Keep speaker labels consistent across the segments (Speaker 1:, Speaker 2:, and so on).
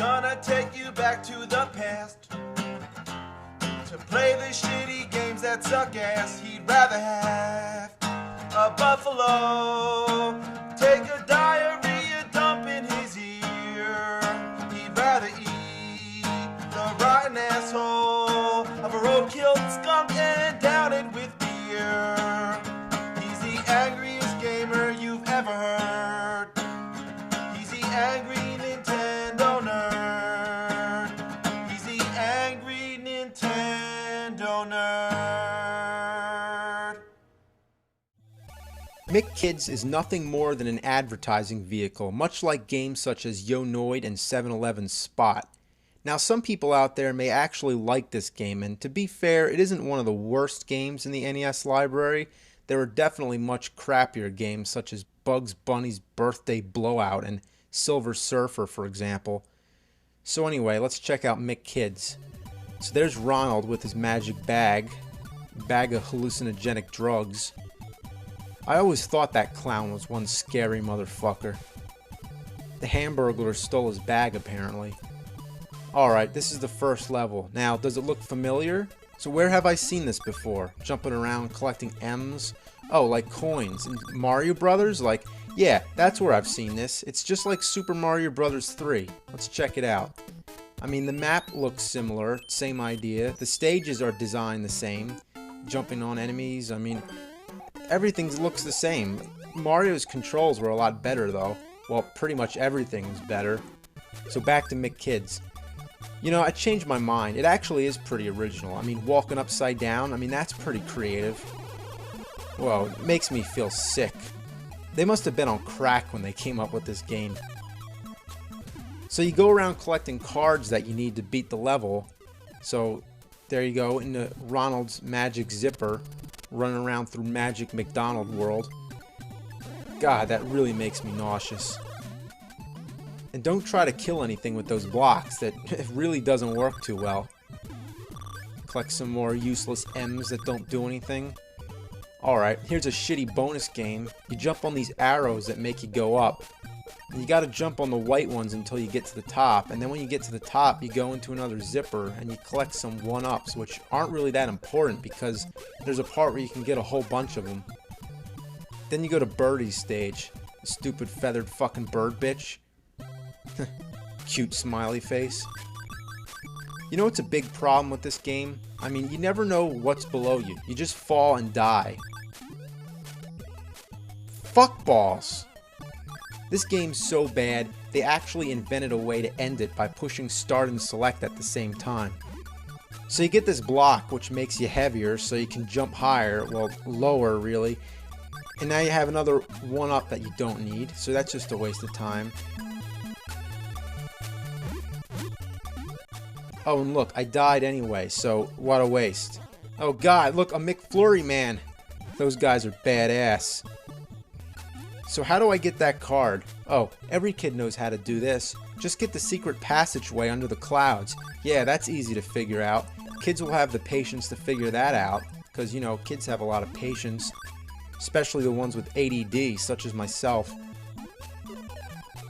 Speaker 1: gonna take you back to the past to play the shitty games that suck ass. He'd rather have a buffalo take a diarrhea dump in his ear. He'd rather eat the rotten asshole of a roadkill skunk and down it with beer. He's the angriest gamer you've ever heard. He's the angry Nintendo nerd. He's the angry Nintendo nerd.
Speaker 2: McKids is nothing more than an advertising vehicle, much like games such as Yo-Noid and 7-Eleven's Spot. Now, some people out there may actually like this game, and to be fair, it isn't one of the worst games in the NES library. There are definitely much crappier games such as Bugs Bunny's Birthday Blowout and Silver Surfer, for example. So anyway, let's check out McKids. So there's Ronald with his magic bag of hallucinogenic drugs. I always thought that clown was one scary motherfucker. The Hamburglar stole his bag, apparently. Alright, this is the first level. Now, does it look familiar? So where have I seen this before? Jumping around collecting M's? Oh, like coins. In Mario Brothers? Like, yeah, that's where I've seen this. It's just like Super Mario Brothers 3. Let's check it out. I mean, the map looks similar, same idea. The stages are designed the same. Jumping on enemies, I mean, everything looks the same. Mario's controls were a lot better though. Well, pretty much everything is better. So back to McKids. You know, I changed my mind. It actually is pretty original. I mean, walking upside down, I mean, that's pretty creative. Whoa, it makes me feel sick. They must have been on crack when they came up with this game. So you go around collecting cards that you need to beat the level. So there you go, into Ronald's magic zipper, running around through Magic McDonald World. God, that really makes me nauseous. And don't try to kill anything with those blocks. That it really doesn't work too well. Collect some more useless M's that don't do anything. Alright, here's a shitty bonus game. You jump on these arrows that make you go up. And you gotta jump on the white ones until you get to the top. And then when you get to the top, you go into another zipper and you collect some 1-ups, which aren't really that important because there's a part where you can get a whole bunch of them. Then you go to Birdie's stage. Stupid feathered fucking bird bitch. Cute smiley face. You know what's a big problem with this game? I mean, you never know what's below you. You just fall and die. Fuck balls. This game's so bad, they actually invented a way to end it by pushing start and select at the same time. So you get this block, which makes you heavier, so you can jump higher, well, lower really. And now you have another 1-up that you don't need, so that's just a waste of time. Oh, and look, I died anyway, so what a waste. Oh god, look, a McFlurry man. Those guys are badass. So how do I get that card? Oh, every kid knows how to do this. Just get the secret passageway under the clouds. Yeah, that's easy to figure out. Kids will have the patience to figure that out, because, you know, kids have a lot of patience. Especially the ones with ADD, such as myself.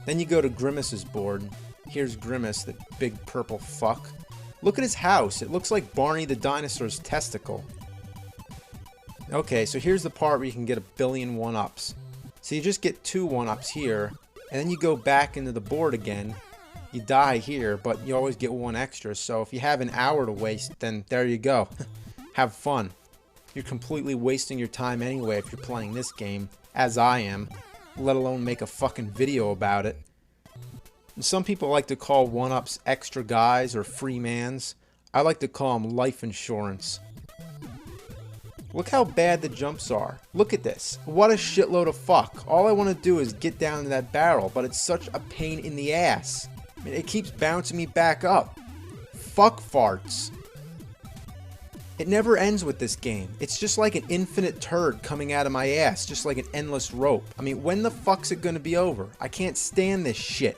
Speaker 2: Then you go to Grimace's board. Here's Grimace, that big purple fuck. Look at his house. It looks like Barney the dinosaur's testicle. Okay, so here's the part where you can get a billion 1-ups. So you just get 2 1-ups here, and then you go back into the board again. You die here, but you always get 1 extra. So if you have an hour to waste, then there you go. Have fun. You're completely wasting your time anyway if you're playing this game, as I am, let alone make a fucking video about it. And some people like to call 1-ups extra guys or free mans. I like to call them life insurance. Look how bad the jumps are. Look at this. What a shitload of fuck. All I want to do is get down to that barrel, but it's such a pain in the ass. I mean, it keeps bouncing me back up. Fuck farts. It never ends with this game. It's just like an infinite turd coming out of my ass, just like an endless rope. I mean, when the fuck's it gonna be over? I can't stand this shit.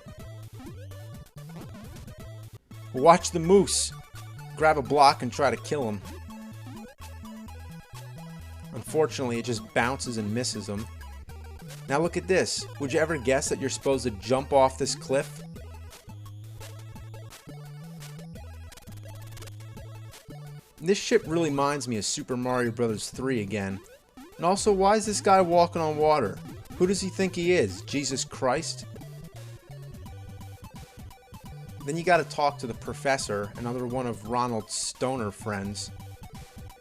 Speaker 2: Watch the moose. Grab a block and try to kill him. Unfortunately, it just bounces and misses him. Now look at this. Would you ever guess that you're supposed to jump off this cliff? This ship really reminds me of Super Mario Bros. 3 again. And also, why is this guy walking on water? Who does he think he is? Jesus Christ? Then you gotta talk to the professor, another one of Ronald's stoner friends.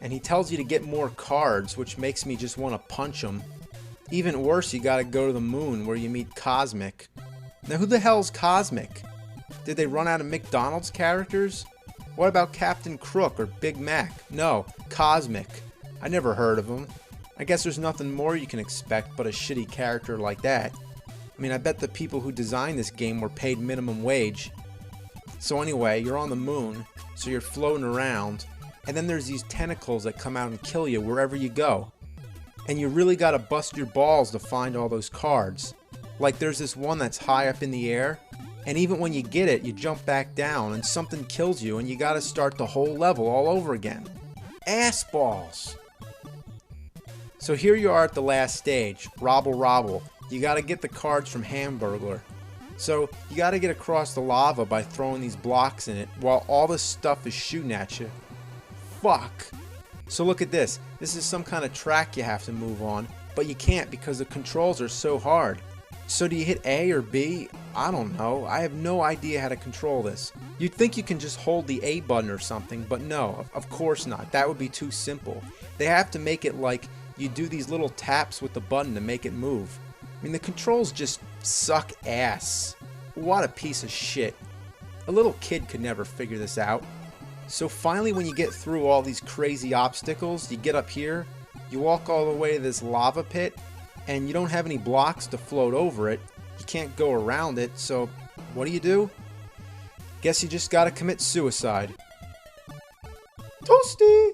Speaker 2: And he tells you to get more cards, which makes me just want to punch him. Even worse, you gotta go to the moon where you meet Cosmic. Now who the hell's Cosmic? Did they run out of McDonald's characters? What about Captain Crook or Big Mac? No, Cosmic. I never heard of him. I guess there's nothing more you can expect but a shitty character like that. I mean, I bet the people who designed this game were paid minimum wage. So anyway, you're on the moon, so you're floating around, and then there's these tentacles that come out and kill you wherever you go. And you really gotta bust your balls to find all those cards. Like there's this one that's high up in the air, and even when you get it, you jump back down and something kills you and you gotta start the whole level all over again. Ass balls! So here you are at the last stage, Robble Robble. You gotta get the cards from Hamburglar. So you gotta get across the lava by throwing these blocks in it while all this stuff is shooting at you. Fuck! So look at this. This is some kind of track you have to move on, but you can't because the controls are so hard. So do you hit A or B? I don't know. I have no idea how to control this. You'd think you can just hold the A button or something, but no, of course not. That would be too simple. They have to make it like you do these little taps with the button to make it move. I mean, the controls just suck ass. What a piece of shit. A little kid could never figure this out. So finally, when you get through all these crazy obstacles, you get up here, you walk all the way to this lava pit, and you don't have any blocks to float over it. You can't go around it, so what do? Guess you just gotta commit suicide. Toasty!